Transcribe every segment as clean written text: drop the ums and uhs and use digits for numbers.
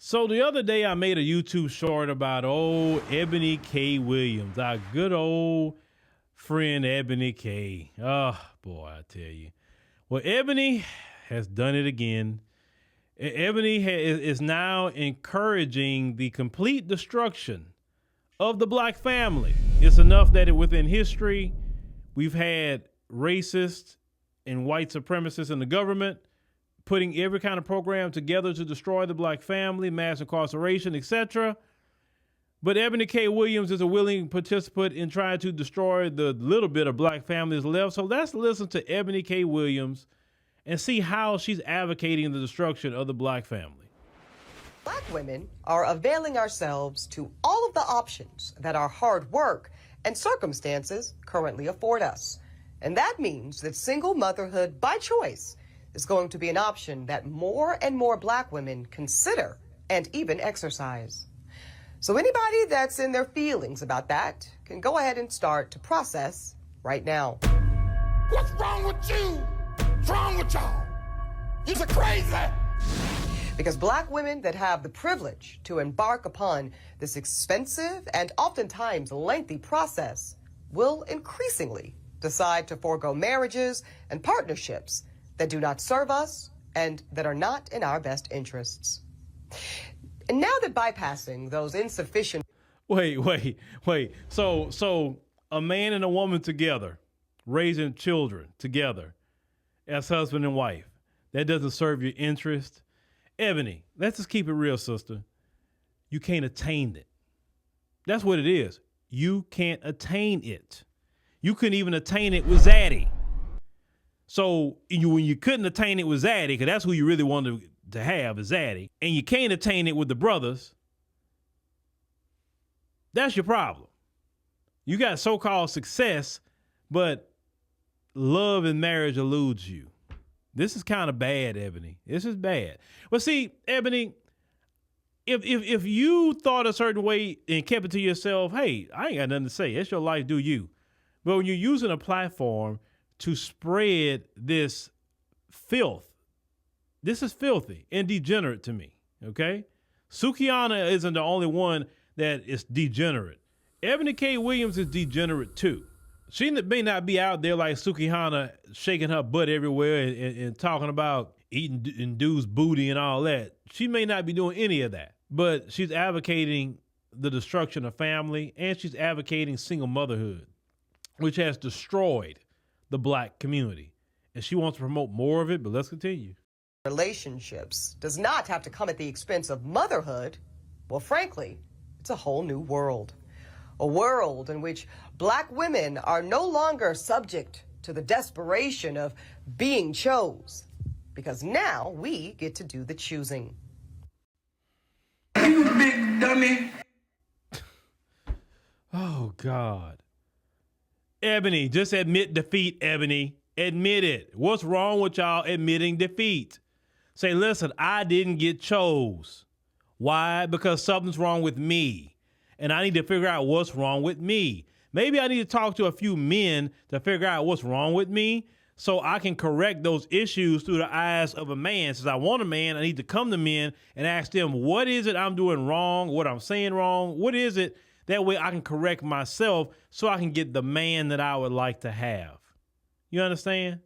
So the other day I made a YouTube short about old Ebony K. Williams, our good old friend Ebony K. Oh boy, I tell you. Well, Ebony has done it again. Ebony is now encouraging the complete destruction of the black family. It's enough that within history, we've had racists and white supremacists in the government putting every kind of program together to destroy the black family, mass incarceration, etc. But Ebony K. Williams is a willing participant in trying to destroy the little bit of black families left. So let's listen to Ebony K. Williams and see how she's advocating the destruction of the black family. Black women are availing ourselves to all of the options that our hard work and circumstances currently afford us. And that means that single motherhood by choice is going to be an option that more and more black women consider and even exercise. So anybody that's in their feelings about that can go ahead and start to process right now. What's wrong with you? What's wrong with y'all? You're crazy. Because black women that have the privilege to embark upon this expensive and oftentimes lengthy process will increasingly decide to forego marriages and partnerships that do not serve us and that are not in our best interests. And now that bypassing those insufficient... Wait. So a man and a woman together, raising children together as husband and wife, that doesn't serve your interest. Ebony, let's just keep it real, sister. You can't attain it. That's what it is. You can't attain it. You couldn't even attain it with Zaddy. So when you couldn't attain it with Zaddy, because that's who you really wanted to have is Zaddy, and you can't attain it with the brothers, that's your problem. You got so-called success, but love and marriage eludes you. This is kind of bad, Ebony. This is bad. But see, Ebony, if you thought a certain way and kept it to yourself, hey, I ain't got nothing to say. It's your life, do you. But when you're using a platform to spread this filth, this is filthy and degenerate to me, okay? Sukihana isn't the only one that is degenerate. Ebony K. Williams is degenerate too. She may not be out there like Sukihana shaking her butt everywhere and talking about eating in dude's booty and all that. She may not be doing any of that, but she's advocating the destruction of family and she's advocating single motherhood, which has destroyed the black community. And she wants to promote more of it, but let's continue. Relationships does not have to come at the expense of motherhood. Well, frankly, it's a whole new world. A world in which black women are no longer subject to the desperation of being chose, because now we get to do the choosing. You big dummy. Oh, God. Ebony, just admit defeat, Ebony. Admit it. What's wrong with y'all admitting defeat? Say, listen, I didn't get chose. Why? Because something's wrong with me. And I need to figure out what's wrong with me. Maybe I need to talk to a few men to figure out what's wrong with me so I can correct those issues through the eyes of a man. Since I want a man, I need to come to men and ask them, what is it I'm doing wrong? What I'm saying wrong? What is it? That way I can correct myself so I can get the man that I would like to have. You understand?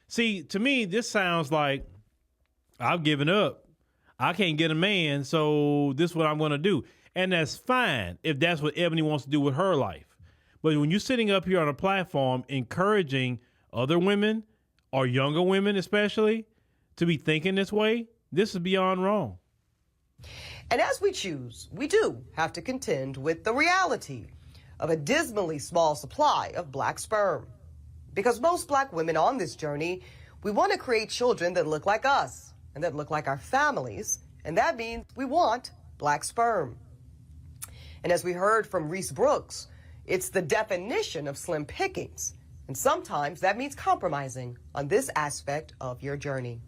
See, to me, this sounds like I've given up. I can't get a man, so this is what I'm going to do. And that's fine if that's what Ebony wants to do with her life. But when you're sitting up here on a platform encouraging other women or younger women especially to be thinking this way, this is beyond wrong. And as we choose, we do have to contend with the reality of a dismally small supply of black sperm. Because most black women on this journey, we want to create children that look like us and that look like our families. And that means we want black sperm. And as we heard from Reese Brooks, it's the definition of slim pickings. And sometimes that means compromising on this aspect of your journey.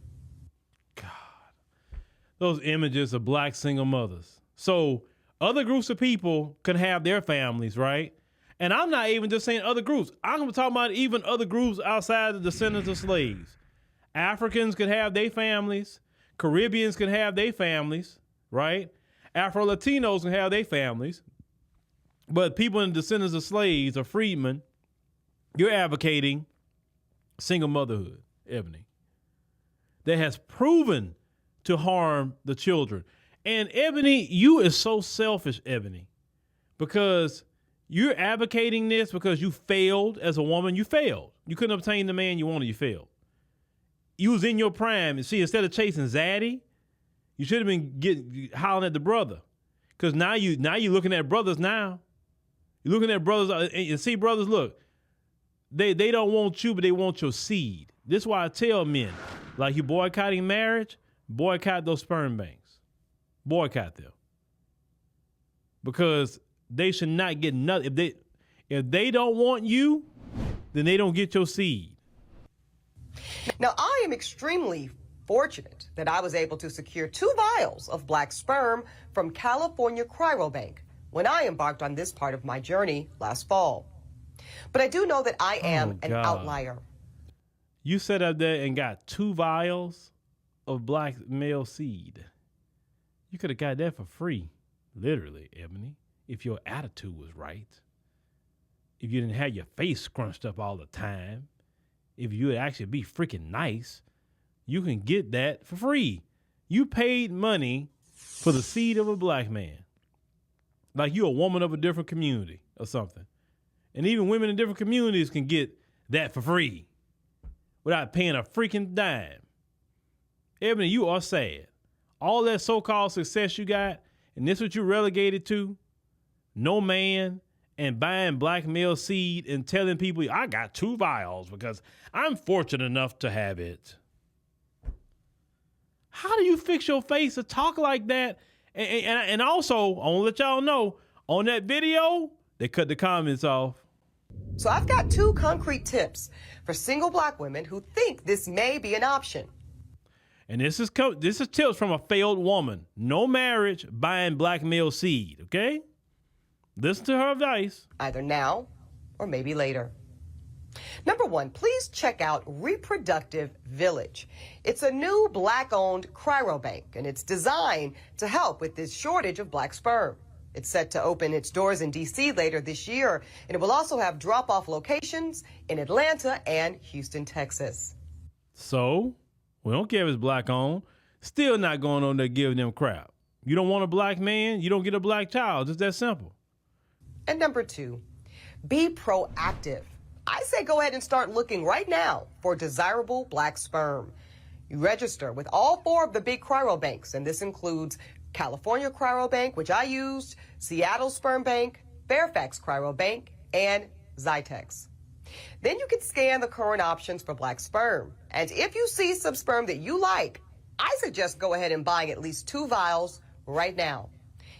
Those images of black single mothers. So other groups of people can have their families, right? And I'm not even just saying other groups. I'm talking about even other groups outside the descendants of slaves. Africans could have their families. Caribbeans can have their families. right? Afro-Latinos can have their families, but people in descendants of slaves or freedmen, you're advocating single motherhood, Ebony. That has proven to harm the children. And Ebony, you is so selfish, Ebony, because you're advocating this because you failed as a woman. You failed. You couldn't obtain the man you wanted. You failed. You was in your prime. And see, instead of chasing Zaddy, you should have been hollering at the brother. Because now you're looking at brothers now. You're looking at brothers and see, brothers, look, they don't want you, but they want your seed. This is why I tell men, like, you boycotting marriage, boycott those sperm banks. Boycott them. Because they should not get nothing. If they don't want you, then they don't get your seed. Now, I am extremely fortunate that I was able to secure 2 vials of black sperm from California Cryobank when I embarked on this part of my journey last fall. But I do know that I am an outlier. You sat up there and got 2 vials of black male seed. You could have got that for free, literally, Ebony, if your attitude was right. If you didn't have your face scrunched up all the time. If you would actually be freaking nice, you can get that for free. You paid money for the seed of a black man. Like you're a woman of a different community or something. And even women in different communities can get that for free without paying a freaking dime. Ebony, you are sad. All that so-called success you got, and this what you relegated to? No man and buying black male seed and telling people, I got 2 vials because I'm fortunate enough to have it. How do you fix your face to talk like that? And also, I want to let y'all know, on that video, they cut the comments off. So I've got 2 concrete tips for single black women who think this may be an option. And this is tips from a failed woman. No marriage, buying black male seed, okay? Listen to her advice. Either now or maybe later. Number 1, please check out Reproductive Village. It's a new black-owned cryobank, and it's designed to help with this shortage of black sperm. It's set to open its doors in D.C. later this year, and it will also have drop-off locations in Atlanta and Houston, Texas. So, we don't care if it's black-owned. Still not going on there giving them crap. You don't want a black man, you don't get a black child. It's that simple. And number 2, be proactive. I say go ahead and start looking right now for desirable black sperm. You register with all 4 of the big cryobanks, and this includes California Cryobank, which I used, Seattle Sperm Bank, Fairfax Cryobank, and Zytex. Then you can scan the current options for black sperm. And if you see some sperm that you like, I suggest go ahead and buying at least 2 vials right now.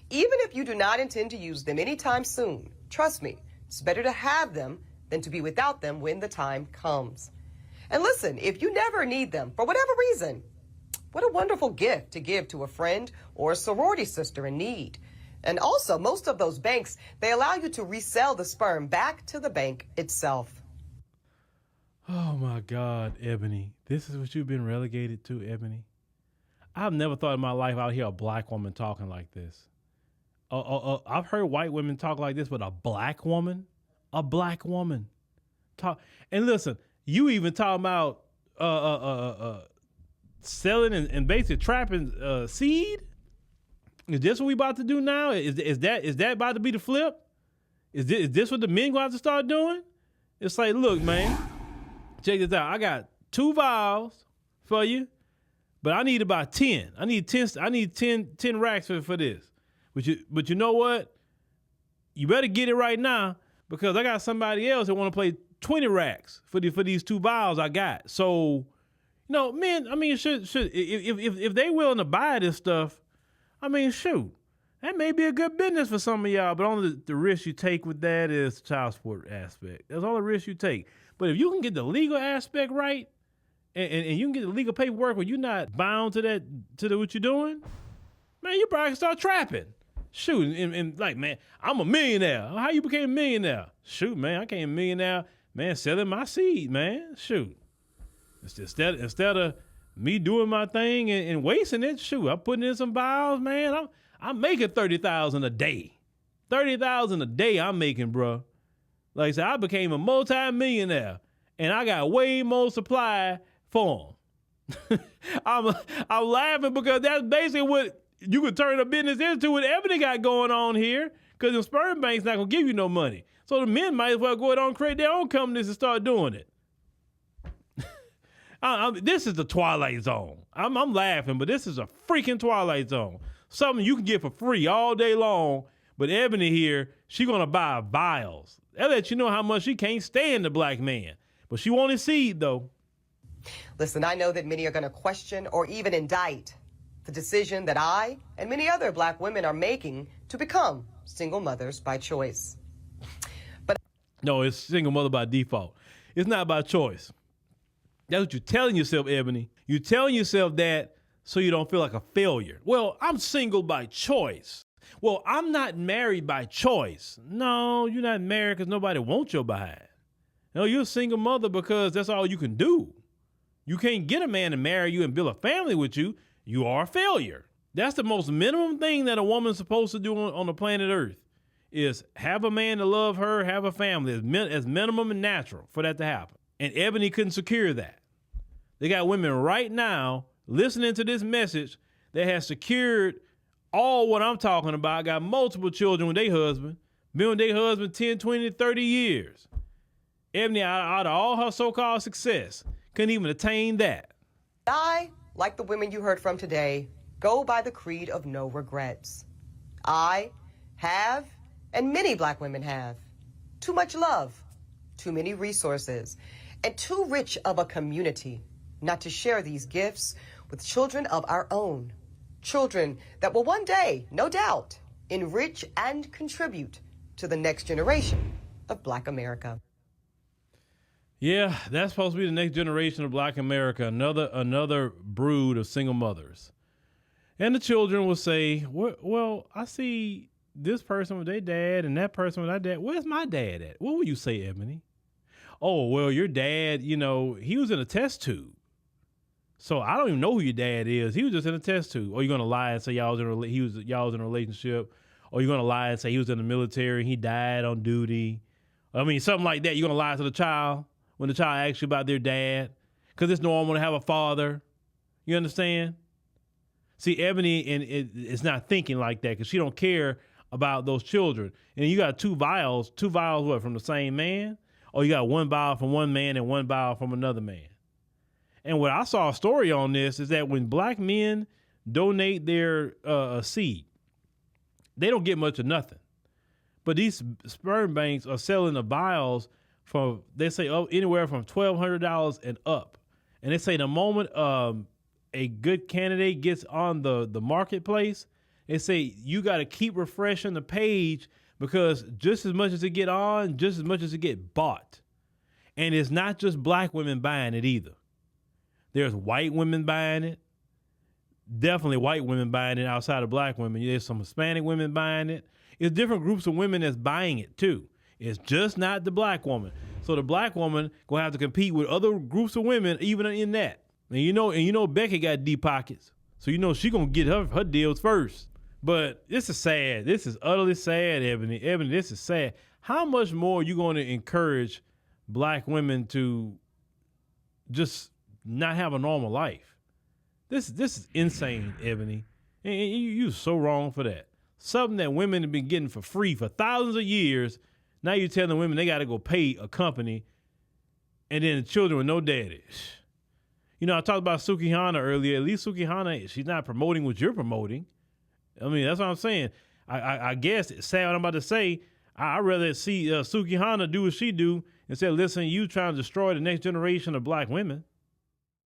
Even if you do not intend to use them anytime soon, trust me, it's better to have them than to be without them when the time comes. And listen, if you never need them for whatever reason, what a wonderful gift to give to a friend or a sorority sister in need. And also, most of those banks, they allow you to resell the sperm back to the bank itself. Oh my God, Ebony. This is what you've been relegated to, Ebony. I've never thought in my life I'd hear a black woman talking like this. I've heard white women talk like this, but a black woman talk. And listen, you even talking about selling and basically trapping seed. Is this what we about to do now? Is that about to be the flip? Is this what the men going to have to start doing? It's like, look, man, check this out. I got 2 vials for you, but I need about 10. I need 10 racks for this. But you know what? You better get it right now because I got somebody else that want to play 20 racks for these 2 vials I got. So, men, I mean, should if they willing to buy this stuff, I mean, shoot, that may be a good business for some of y'all, but only the risk you take with that is the child support aspect. That's all the risk you take. But if you can get the legal aspect right, and you can get the legal paperwork where you're not bound to what you're doing, man, you probably can start trapping. Shoot, and like, man, I'm a millionaire. How you became a millionaire? Shoot, man, I became a millionaire, man, selling my seed, man. Shoot. Instead of me doing my thing and wasting it. Shoot, I'm putting in some vials, man. I'm making $30,000 a day. $30,000 a day I'm making, bro. Like I said, I became a multi-millionaire, and I got way more supply for them. I'm laughing because that's basically what you could turn a business into what Ebony got going on here, because the sperm bank's not going to give you no money. So the men might as well go ahead and create their own companies and start doing it. This is the Twilight Zone. I'm laughing, but this is a freaking Twilight Zone. Something you can get for free all day long, but Ebony here, she going to buy vials. That let you know how much she can't stand the black man. But she won't seed, though. Listen, I know that many are going to question or even indict the decision that I and many other black women are making to become single mothers by choice. But no, it's single mother by default. It's not by choice. That's what you're telling yourself, Ebony. You're telling yourself that so you don't feel like a failure. Well, I'm single by choice. Well, I'm not married by choice. No, you're not married because nobody wants your behind. No, you're a single mother because that's all you can do. You can't get a man to marry you and build a family with you. You are a failure. That's the most minimum thing that a woman's supposed to do on the planet Earth, is have a man to love her, have a family, as minimum and natural for that to happen. And Ebony couldn't secure that. They got women right now listening to this message that has secured all what I'm talking about, got multiple children with their husband, been with their husband 10, 20, 30 years. Ebony, out of all her so-called success, couldn't even attain that. I, like the women you heard from today, go by the creed of no regrets. I have, and many black women have, too much love, too many resources, and too rich of a community not to share these gifts with children of our own. Children that will one day, no doubt, enrich and contribute to the next generation of Black America. Yeah, that's supposed to be the next generation of Black America, another brood of single mothers. And the children will say, well, I see this person with their dad and that person with their dad. Where's my dad at? What would you say, Ebony? Oh, well, your dad, he was in a test tube. So I don't even know who your dad is. He was just in a test tube. Or you're going to lie and say y'all was in a relationship. Or you're going to lie and say he was in the military and he died on duty. I mean, something like that. You're going to lie to the child when the child asks you about their dad. Because it's normal to have a father. You understand? See, Ebony is not thinking like that because she don't care about those children. And you got two vials what, from the same man? Or you got one vial from one man and one vial from another man? And what I saw a story on this is that when black men donate their seed, they don't get much of nothing. But these sperm banks are selling the vials for, they say, anywhere from $1,200 and up. And they say the moment a good candidate gets on the marketplace, they say you got to keep refreshing the page because just as much as it get on, just as much as it get bought. And it's not just black women buying it either. There's white women buying it. Definitely white women buying it outside of black women. There's some Hispanic women buying it. It's different groups of women that's buying it too. It's just not the black woman. So the black woman gonna have to compete with other groups of women even in that. And you know Becky got deep pockets. So she gonna get her deals first. But this is sad. This is utterly sad, Ebony. Ebony, this is sad. How much more are you going to encourage black women to just not have a normal life? This is insane, Ebony. And you're so wrong for that. Something that women have been getting for free for thousands of years. Now you're telling women they got to go pay a company, and then the children with no daddy. I talked about Sukihana earlier. At least Sukihana, she's not promoting what you're promoting. I mean, that's what I'm saying. I guess it's sad what I'm about to say. I'd rather see Sukihana do what she do instead of listen to you trying to destroy the next generation of black women.